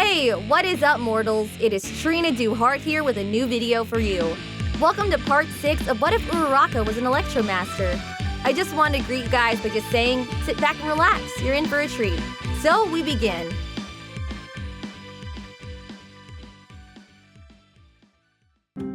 Hey, what is up, mortals? It is Trina Duhart here with a new video for you. Welcome to part 6 of What If Uraraka Was an Electromaster? I just wanted to greet you guys by just saying, sit back and relax, you're in for a treat. So we begin.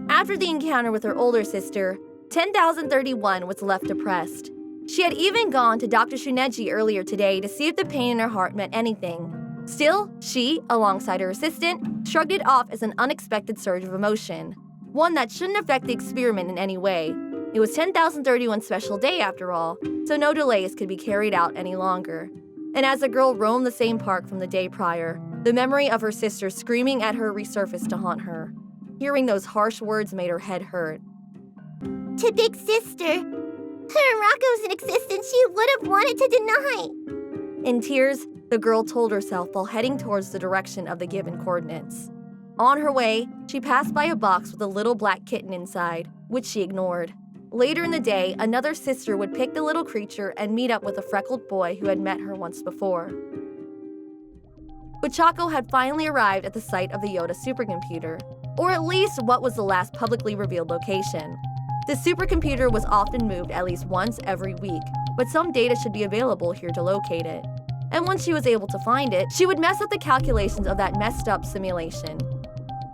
After the encounter with her older sister, 10,031 was left depressed. She had even gone to Dr. Shuneji earlier today to see if the pain in her heart meant anything. Still, she, alongside her assistant, shrugged it off as an unexpected surge of emotion, one that shouldn't affect the experiment in any way. It was 10,031's special day after all, so no delays could be carried out any longer. And as the girl roamed the same park from the day prior, the memory of her sister screaming at her resurfaced to haunt her. Hearing those harsh words made her head hurt. To Big Sister, Uraraka was in existence she would have wanted to deny. In tears, the girl told herself while heading towards the direction of the given coordinates. On her way, she passed by a box with a little black kitten inside, which she ignored. Later in the day, another sister would pick the little creature and meet up with a freckled boy who had met her once before. Ochako had finally arrived at the site of the Yoda supercomputer, or at least what was the last publicly revealed location. The supercomputer was often moved at least once every week, but some data should be available here to locate it. And once she was able to find it, she would mess up the calculations of that messed up simulation.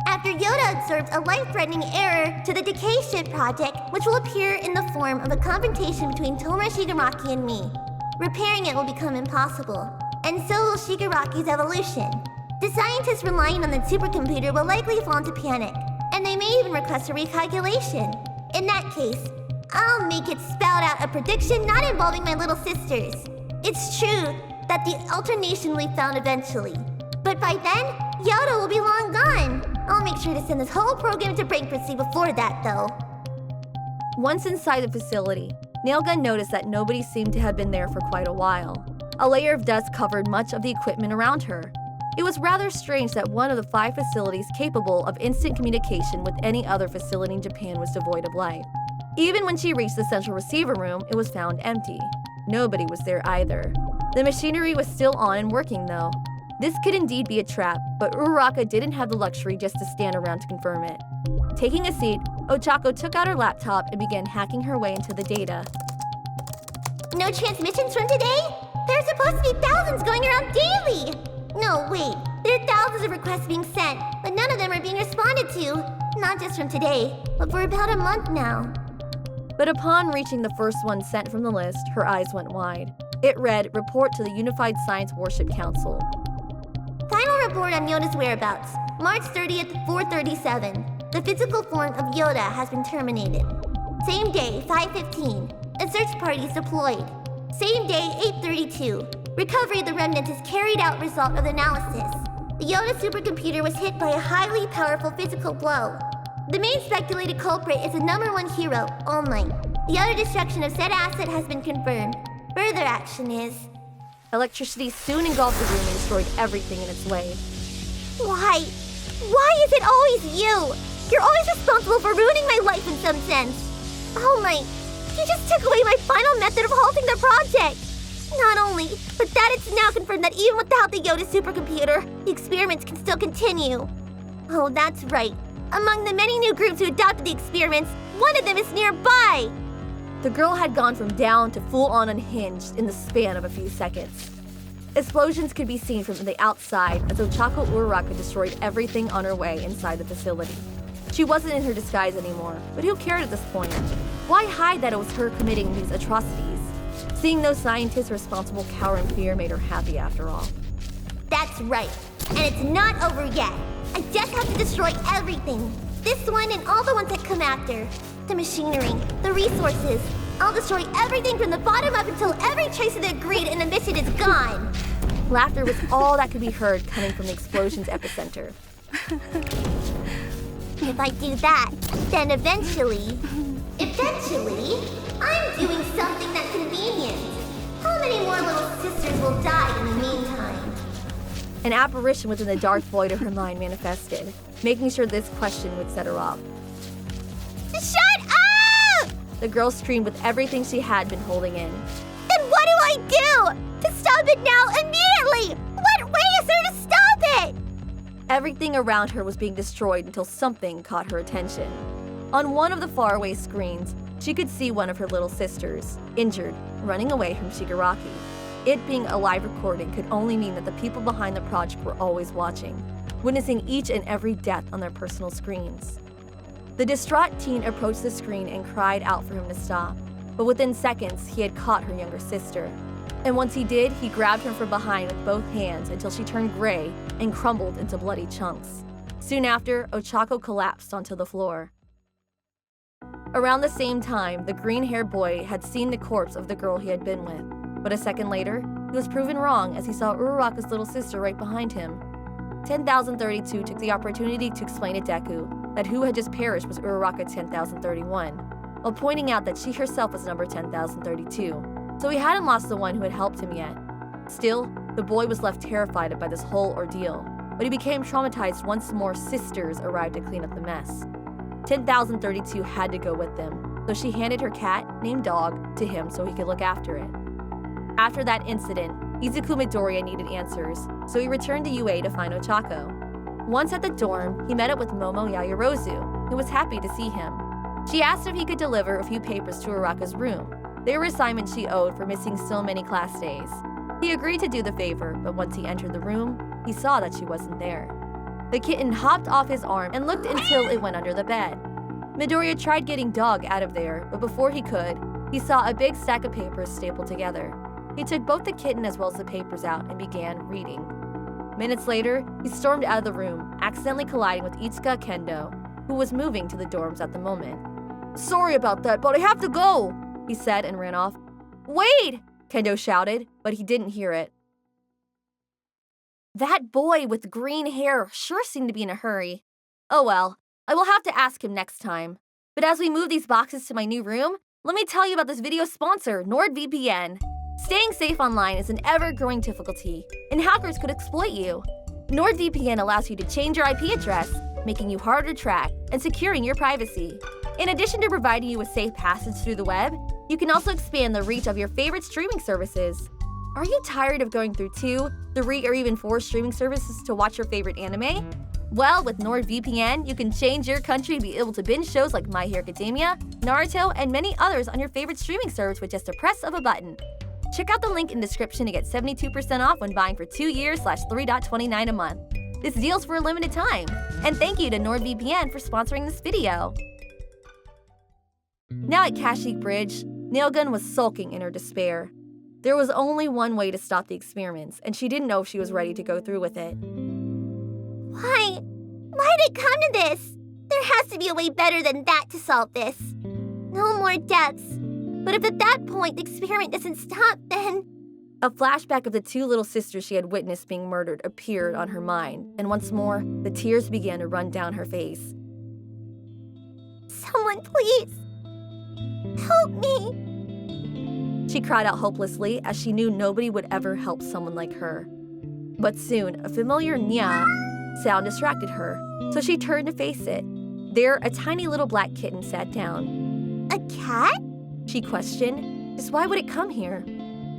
After Yoda observed a life-threatening error to the Decay Ship project, which will appear in the form of a confrontation between Tomura Shigaraki and me. Repairing it will become impossible, and so will Shigaraki's evolution. The scientists relying on the supercomputer will likely fall into panic, and they may even request a recalculation. In that case, I'll make it spout out a prediction not involving my little sisters. It's true that the alternation will be found eventually, but by then, Yoda will be long gone. I'll make sure to send this whole program to bankruptcy before that, though. Once inside the facility, Railgun noticed that nobody seemed to have been there for quite a while. A layer of dust covered much of the equipment around her. It was rather strange that one of the 5 facilities capable of instant communication with any other facility in Japan was devoid of life. Even when she reached the central receiver room, it was found empty. Nobody was there either. The machinery was still on and working though. This could indeed be a trap, but Uraraka didn't have the luxury just to stand around to confirm it. Taking a seat, Ochako took out her laptop and began hacking her way into the data. No transmissions from today? There are supposed to be thousands going around daily! No, wait. There are thousands of requests being sent, but none of them are being responded to. Not just from today, but for about a month now. But upon reaching the first one sent from the list, her eyes went wide. It read, Report to the Unified Science Worship Council. Final report on Yoda's whereabouts. March 30th, 4:37. The physical form of Yoda has been terminated. Same day, 5:15. A search party is deployed. Same day, 8:32. Recovery of the remnants is carried out result of the analysis. The Yoda supercomputer was hit by a highly powerful physical blow. The main speculated culprit is the #1 hero, All Might. The utter destruction of said asset has been confirmed. Further action is... Electricity soon engulfed the room and destroyed everything in its way. Why is it always you? You're always responsible for ruining my life in some sense. All Might, you just took away my final method of halting the project. Not only, but that it's now confirmed that even without the Yoda supercomputer, the experiments can still continue. Oh, that's right. Among the many new groups who adopted the experiments, one of them is nearby. The girl had gone from down to full-on unhinged in the span of a few seconds. Explosions could be seen from the outside as Ochako Uraraka destroyed everything on her way inside the facility. She wasn't in her disguise anymore, but who cared at this point? Why hide that it was her committing these atrocities? Seeing those scientists responsible cower in fear made her happy after all. That's right. And it's not over yet. I just have to destroy everything. This one and all the ones that come after. The machinery, the resources. I'll destroy everything from the bottom up until every trace of their greed and ambition is gone. Laughter was all that could be heard coming from the explosion's epicenter. If I do that, then eventually, I'm doing something that's convenient. How many more little sisters will die in the meantime? An apparition within the dark void of her mind manifested, making sure this question would set her off. Shut up! The girl screamed with everything she had been holding in. Then what do I do? To stop it now, immediately! What way is there to stop it? Everything around her was being destroyed until something caught her attention. On one of the faraway screens, she could see one of her little sisters, injured, running away from Shigaraki. It being a live recording could only mean that the people behind the project were always watching, witnessing each and every death on their personal screens. The distraught teen approached the screen and cried out for him to stop, but within seconds, he had caught her younger sister. And once he did, he grabbed her from behind with both hands until she turned gray and crumbled into bloody chunks. Soon after, Ochako collapsed onto the floor. Around the same time, the green-haired boy had seen the corpse of the girl he had been with, but a second later, he was proven wrong as he saw Uraraka's little sister right behind him. 10,032 took the opportunity to explain to Deku that who had just perished was Uraraka 10,031, while pointing out that she herself was number 10,032, so he hadn't lost the one who had helped him yet. Still, the boy was left terrified by this whole ordeal, but he became traumatized once more sisters arrived to clean up the mess. 10,032 had to go with them, so she handed her cat, named Dog, to him so he could look after it. After that incident, Izuku Midoriya needed answers, so he returned to UA to find Ochako. Once at the dorm, he met up with Momo Yaoyorozu, who was happy to see him. She asked if he could deliver a few papers to Uraraka's room. They were assignments she owed for missing so many class days. He agreed to do the favor, but once he entered the room, he saw that she wasn't there. The kitten hopped off his arm and looked until it went under the bed. Midoriya tried getting Dog out of there, but before he could, he saw a big stack of papers stapled together. He took both the kitten as well as the papers out and began reading. Minutes later, he stormed out of the room, accidentally colliding with Itsuka Kendo, who was moving to the dorms at the moment. "Sorry about that, but I have to go," he said and ran off. "Wait!" Kendo shouted, but he didn't hear it. That boy with green hair sure seemed to be in a hurry. Oh well, I will have to ask him next time. But as we move these boxes to my new room, let me tell you about this video sponsor, NordVPN. Staying safe online is an ever-growing difficulty, and hackers could exploit you. NordVPN allows you to change your IP address, making you harder to track and securing your privacy. In addition to providing you with safe passage through the web, you can also expand the reach of your favorite streaming services. Are you tired of going through 2, 3, or even 4 streaming services to watch your favorite anime? Well, with NordVPN, you can change your country to be able to binge shows like My Hero Academia, Naruto, and many others on your favorite streaming service with just a press of a button. Check out the link in the description to get 72% off when buying for 2 years /$3.29 a month. This deal's for a limited time. And thank you to NordVPN for sponsoring this video. Now at Kashyyyk Bridge, Railgun was sulking in her despair. There was only one way to stop the experiments, and she didn't know if she was ready to go through with it. Why did it come to this? There has to be a way better than that to solve this. No more deaths. But if at that point the experiment doesn't stop, then... A flashback of the 2 little sisters she had witnessed being murdered appeared on her mind, and once more, the tears began to run down her face. Someone please, help me. She cried out hopelessly as she knew nobody would ever help someone like her. But soon, a familiar nya sound distracted her, so she turned to face it. There, a tiny little black kitten sat down. A cat? She questioned, just why would it come here?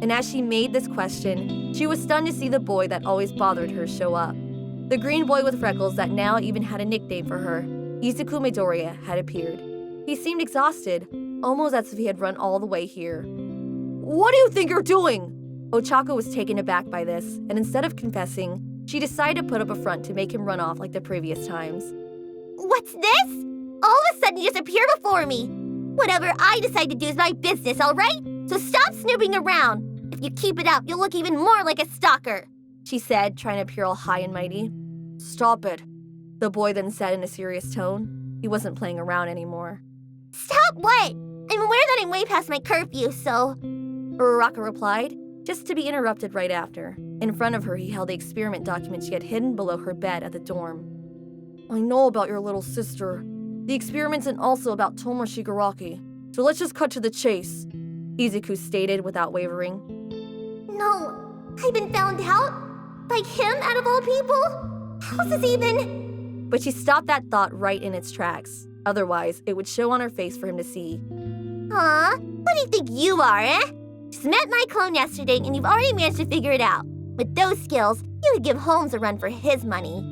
And as she made this question, she was stunned to see the boy that always bothered her show up. The green boy with freckles that now even had a nickname for her, Izuku Midoriya, had appeared. He seemed exhausted, almost as if he had run all the way here. "What do you think you're doing?" Ochako was taken aback by this, and instead of confessing, she decided to put up a front to make him run off like the previous times. What's this? All of a sudden you just appear before me. Whatever I decide to do is my business, alright? So stop snooping around. If you keep it up, you'll look even more like a stalker, she said, trying to appear all high and mighty. "Stop it," the boy then said in a serious tone. He wasn't playing around anymore. Stop what? I'm aware that I'm way past my curfew, so... Uraraka replied, just to be interrupted right after. In front of her, he held the experiment document she had hidden below her bed at the dorm. "I know about your little sister. The experiment's also about Tomoe Shigaraki, so let's just cut to the chase," Izuku stated without wavering. No, I've been found out? By him out of all people? How's this even... But she stopped that thought right in its tracks. Otherwise, it would show on her face for him to see. Huh? What do you think you are, eh? Just met my clone yesterday and you've already managed to figure it out. With those skills, you could give Holmes a run for his money.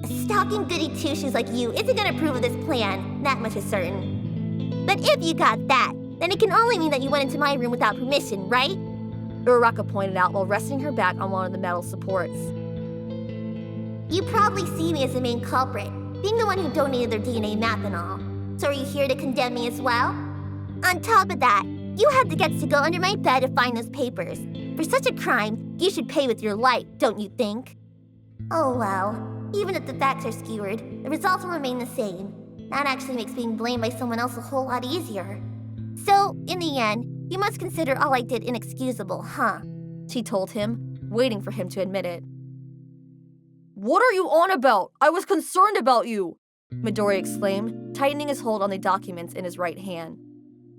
A stalking goody two-shoes like you isn't gonna approve of this plan, that much is certain. But if you got that, then it can only mean that you went into my room without permission, right? Uraraka pointed out while resting her back on one of the metal supports. You probably see me as the main culprit, being the one who donated their DNA map and all. So are you here to condemn me as well? On top of that, you have the guts to go under my bed to find those papers. For such a crime, you should pay with your life, don't you think? Oh well, even if the facts are skewered, the results will remain the same. That actually makes being blamed by someone else a whole lot easier. So, in the end, you must consider all I did inexcusable, huh? She told him, waiting for him to admit it. What are you on about? I was concerned about you, Midoriya exclaimed, tightening his hold on the documents in his right hand.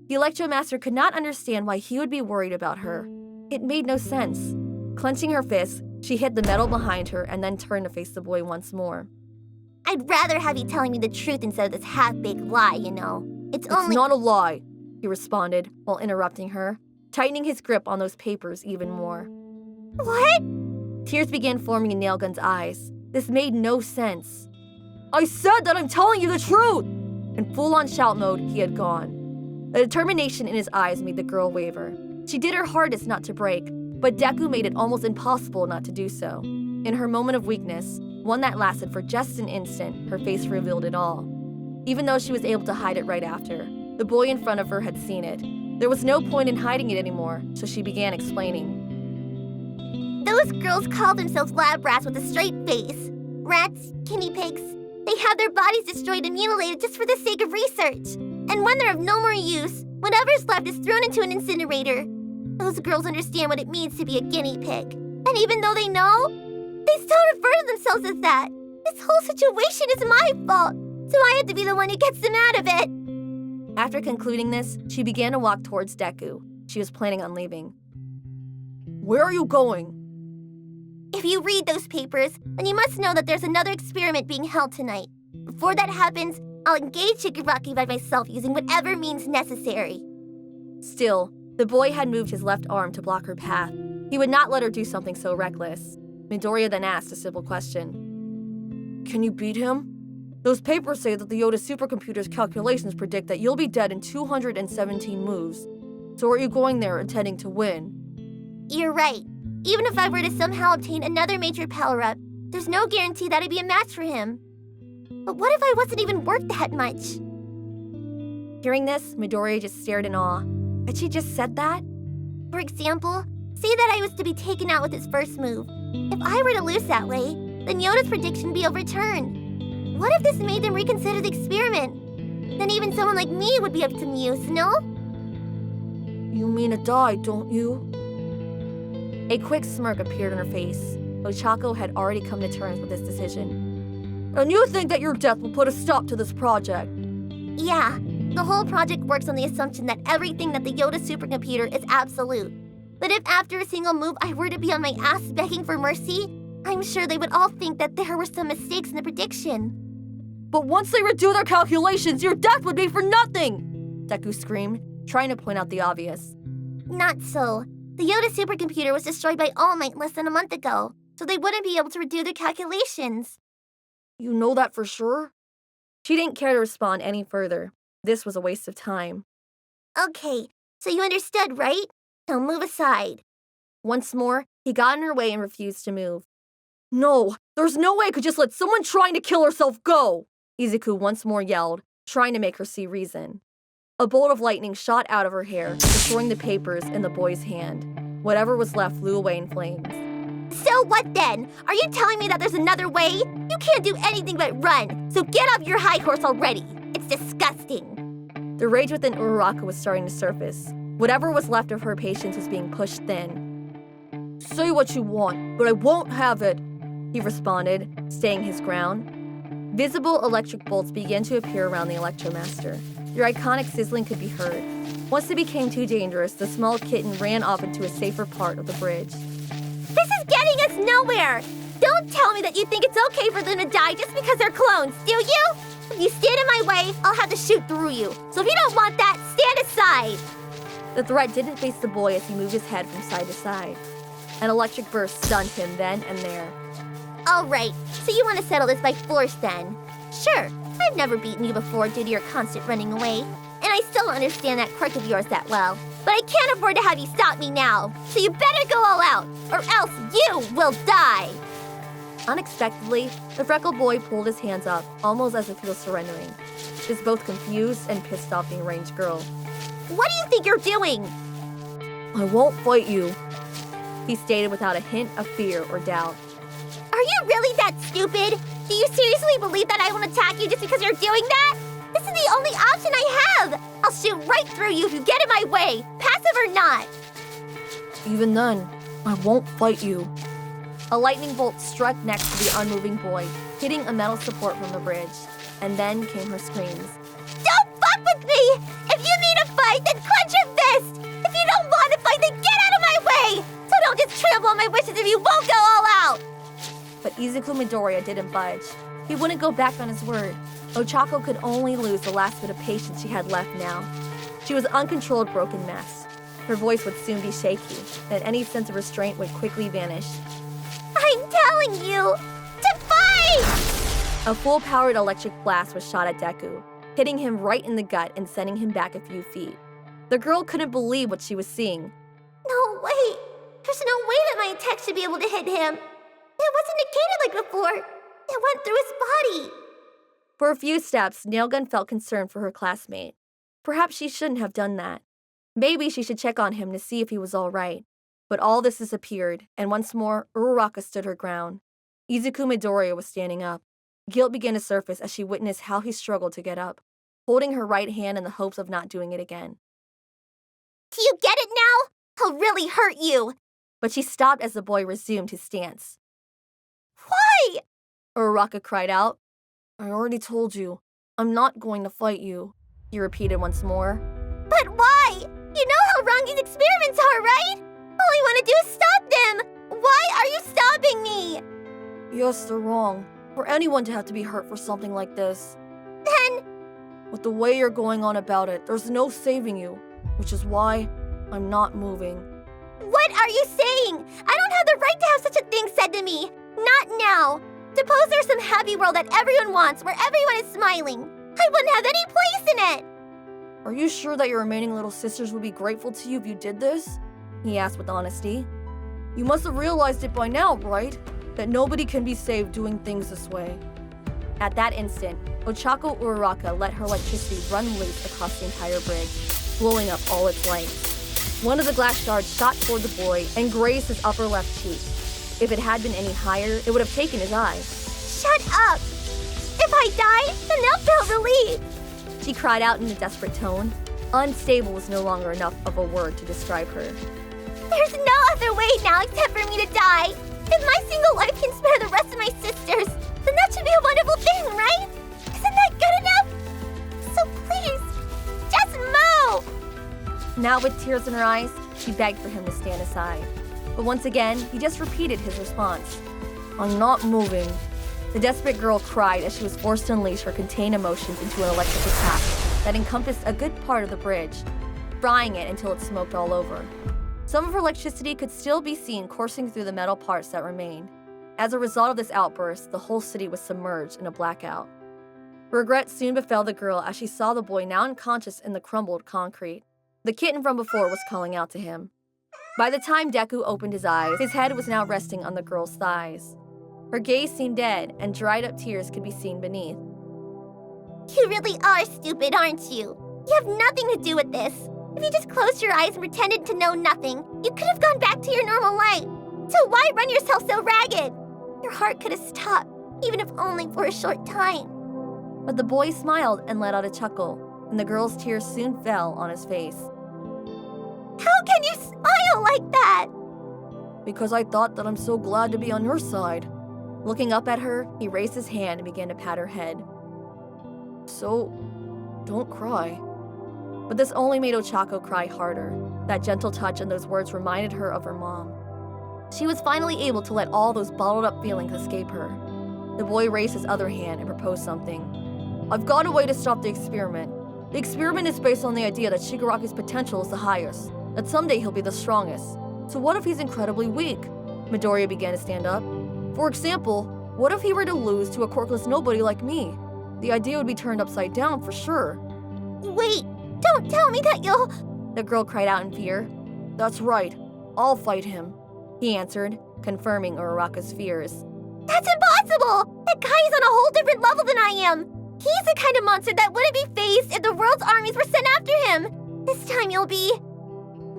The Electromaster could not understand why he would be worried about her. It made no sense. Clenching her fists, she hit the metal behind her and then turned to face the boy once more. I'd rather have you telling me the truth instead of this half-baked lie, you know. It's not a lie, he responded while interrupting her, tightening his grip on those papers even more. What? Tears began forming in Nailgun's eyes. This made no sense. I said that I'm telling you the truth! In full-on shout mode, he had gone. The determination in his eyes made the girl waver. She did her hardest not to break, but Deku made it almost impossible not to do so. In her moment of weakness, one that lasted for just an instant, her face revealed it all. Even though she was able to hide it right after, the boy in front of her had seen it. There was no point in hiding it anymore, so she began explaining. Those girls call themselves lab rats with a straight face. Rats, guinea pigs. They have their bodies destroyed and mutilated just for the sake of research. And when they're of no more use, whatever's left is thrown into an incinerator. Those girls understand what it means to be a guinea pig. And even though they know, they still refer to themselves as that. This whole situation is my fault, so I have to be the one who gets them out of it. After concluding this, she began to walk towards Deku. She was planning on leaving. Where are you going? If you read those papers, then you must know that there's another experiment being held tonight. Before that happens, I'll engage Shigaraki by myself using whatever means necessary. Still, the boy had moved his left arm to block her path. He would not let her do something so reckless. Midoriya then asked a simple question. Can you beat him? Those papers say that the Yoda supercomputer's calculations predict that you'll be dead in 217 moves. So are you going there intending to win? You're right. Even if I were to somehow obtain another major power-up, there's no guarantee that I'd be a match for him. But what if I wasn't even worth that much? Hearing this, Midoriya just stared in awe. Had she just said that? For example, say that I was to be taken out with his first move. If I were to lose that way, then Yoda's prediction would be overturned. What if this made them reconsider the experiment? Then even someone like me would be of some use, no? You mean to die, don't you? A quick smirk appeared on her face. Ochako had already come to terms with this decision. And you think that your death will put a stop to this project? Yeah, the whole project works on the assumption that everything that the Yoda supercomputer is absolute. But if after a single move I were to be on my ass begging for mercy, I'm sure they would all think that there were some mistakes in the prediction. But once they redo their calculations, your death would be for nothing! Deku screamed, trying to point out the obvious. Not so. The Yoda supercomputer was destroyed by All Might less than a month ago, so they wouldn't be able to redo their calculations. You know that for sure? She didn't care to respond any further. This was a waste of time. Okay, so you understood, right? Now move aside. Once more, he got in her way and refused to move. No, there's no way I could just let someone trying to kill herself go! Izuku once more yelled, trying to make her see reason. A bolt of lightning shot out of her hair, destroying the papers in the boy's hand. Whatever was left flew away in flames. So what then? Are you telling me that there's another way? You can't do anything but run, so get off your high horse already. It's disgusting. The rage within Uraraka was starting to surface. Whatever was left of her patience was being pushed thin. Say what you want, but I won't have it, he responded, staying his ground. Visible electric bolts began to appear around the Electromaster. Their iconic sizzling could be heard. Once it became too dangerous, the small kitten ran off into a safer part of the bridge. This is getting us nowhere! Don't tell me that you think it's okay for them to die just because they're clones, do you? If you stand in my way, I'll have to shoot through you. So if you don't want that, stand aside! The threat didn't face the boy as he moved his head from side to side. An electric burst stunned him then and there. Alright, so you want to settle this by force then? Sure, I've never beaten you before due to your constant running away, and I still don't understand that quirk of yours that well. But I can't afford to have you stop me now, so you better go all out, or else you will die! Unexpectedly, the freckled boy pulled his hands up, almost as if he was surrendering. He was both confused and pissed off the enraged girl. What do you think you're doing? I won't fight you, he stated without a hint of fear or doubt. Are you really that stupid? Do you seriously believe that I won't attack you just because you're doing that? This is the only option I have! I'll shoot right through you if you get in my way, passive or not! Even then, I won't fight you. A lightning bolt struck next to the unmoving boy, hitting a metal support from the bridge. And then came her screams. Don't fuck with me! If you need a fight, then clench your fist! If you don't want to fight, then get out of my way! So don't just trample on my wishes if you won't go all out! But Izuku Midoriya didn't budge. He wouldn't go back on his word. Ochako could only lose the last bit of patience she had left now. She was an uncontrolled broken mess. Her voice would soon be shaky, and any sense of restraint would quickly vanish. I'm telling you to fight! A full-powered electric blast was shot at Deku, hitting him right in the gut and sending him back a few feet. The girl couldn't believe what she was seeing. No way! There's no way that my attack should be able to hit him! It wasn't negated like before! It went through his body! For a few steps, Nailgun felt concerned for her classmate. Perhaps she shouldn't have done that. Maybe she should check on him to see if he was all right. But all this disappeared, and once more, Uraraka stood her ground. Izuku Midoriya was standing up. Guilt began to surface as she witnessed how he struggled to get up, holding her right hand in the hopes of not doing it again. Do you get it now? I'll really hurt you! But she stopped as the boy resumed his stance. Why? Uraraka cried out. I already told you. I'm not going to fight you, he repeated once more. But why? You know how wrong these experiments are, right? All I want to do is stop them! Why are you stopping me? Yes, they're wrong. For anyone to have to be hurt for something like this. Then... With the way you're going on about it, there's no saving you, which is why I'm not moving. What are you saying? I don't have the right to have such a thing said to me. Not now. Suppose there's some happy world that everyone wants, where everyone is smiling. I wouldn't have any place in it. Are you sure that your remaining little sisters would be grateful to you if you did this? He asked with honesty. You must have realized it by now, right? That nobody can be saved doing things this way. At that instant, Ochako Uraraka let her electricity run loose across the entire bridge, blowing up all its lights. One of the glass shards shot toward the boy and grazed his upper left cheek. If it had been any higher, it would have taken his eye. Shut up! If I die, then they'll feel relieved! She cried out in a desperate tone. Unstable was no longer enough of a word to describe her. There's no other way now except for me to die! If my single life can spare the rest of my sisters, then that should be a wonderful thing, right? Isn't that good enough? So please, just move! Now with tears in her eyes, she begged for him to stand aside. But once again, he just repeated his response. I'm not moving. The desperate girl cried as she was forced to unleash her contained emotions into an electric attack that encompassed a good part of the bridge, frying it until it smoked all over. Some of her electricity could still be seen coursing through the metal parts that remained. As a result of this outburst, the whole city was submerged in a blackout. Regret soon befell the girl as she saw the boy now unconscious in the crumbled concrete. The kitten from before was calling out to him. By the time Deku opened his eyes, his head was now resting on the girl's thighs. Her gaze seemed dead, and dried-up tears could be seen beneath. You really are stupid, aren't you? You have nothing to do with this. If you just closed your eyes and pretended to know nothing, you could have gone back to your normal life. So why run yourself so ragged? Your heart could have stopped, even if only for a short time. But the boy smiled and let out a chuckle, and the girl's tears soon fell on his face. How can you smile like that? Because I thought that I'm so glad to be on your side. Looking up at her, he raised his hand and began to pat her head. So, don't cry. But this only made Ochako cry harder. That gentle touch and those words reminded her of her mom. She was finally able to let all those bottled up feelings escape her. The boy raised his other hand and proposed something. I've got a way to stop the experiment. The experiment is based on the idea that Shigaraki's potential is the highest, that someday he'll be the strongest. So what if he's incredibly weak? Midoriya began to stand up. For example, What if he were to lose to a quirkless nobody like me? The idea would be turned upside down for sure. Wait, don't tell me that you'll... The girl cried out in fear. That's right. I'll fight him, he answered, confirming Uraraka's fears. That's impossible! That guy is on a whole different level than I am! He's the kind of monster that wouldn't be faced if the world's armies were sent after him! This time you'll be...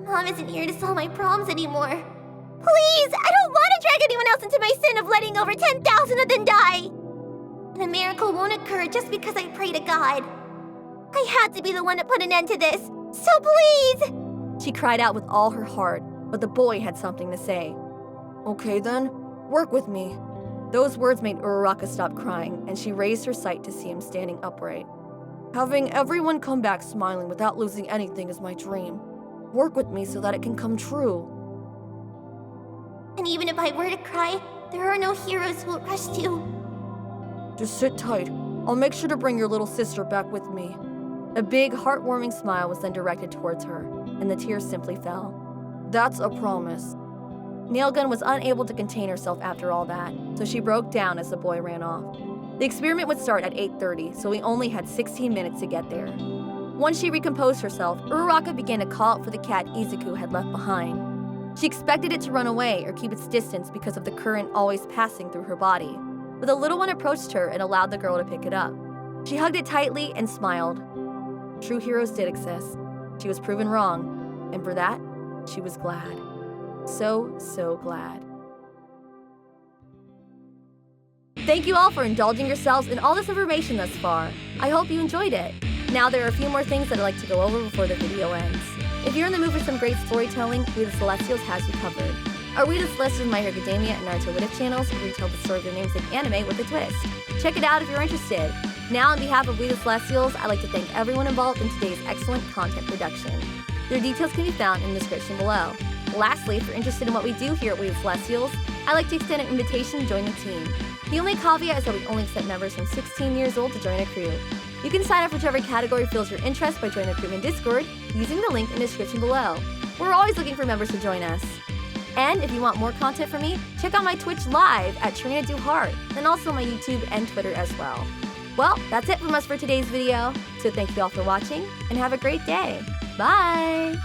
Mom isn't here to solve my problems anymore. Please! I don't want to drag anyone else into my sin of letting over 10,000 of them die! And a miracle won't occur just because I pray to God. I had to be the one to put an end to this, so please! She cried out with all her heart, but the boy had something to say. Okay then, work with me. Those words made Uraraka stop crying, and she raised her sight to see him standing upright. Having everyone come back smiling without losing anything is my dream. Work with me so that it can come true. And even if I were to cry, there are no heroes who will rush to... Just sit tight. I'll make sure to bring your little sister back with me. A big, heartwarming smile was then directed towards her, and the tears simply fell. That's a promise. Nailgun was unable to contain herself after all that, so she broke down as the boy ran off. The experiment would start at 8:30, so we only had 16 minutes to get there. Once she recomposed herself, Uraraka began to call out for the cat Izuku had left behind. She expected it to run away or keep its distance because of the current always passing through her body, but the little one approached her and allowed the girl to pick it up. She hugged it tightly and smiled. True heroes did exist. She was proven wrong, and for that, she was glad. So glad. Thank you all for indulging yourselves in all this information thus far. I hope you enjoyed it. Now there are a few more things that I'd like to go over before the video ends. If you're in the mood for some great storytelling, We the Celestials has you covered. Our We the Celestials My Hero Academia and Naruto What If channels retell the story of their namesake anime with a twist. Check it out if you're interested. Now on behalf of We the Celestials, I'd like to thank everyone involved in today's excellent content production. Their details can be found in the description below. Lastly, if you're interested in what we do here at We the Celestials, I'd like to extend an invitation to join the team. The only caveat is that we only accept members from 16 years old to join a crew. You can sign up for whichever category fills your interest by joining the crew in Discord using the link in the description below. We're always looking for members to join us. And if you want more content from me, check out my Twitch live at Trina Do Heart, and also my YouTube and Twitter as well. Well, that's it from us for today's video, so thank you all for watching, and have a great day. Bye!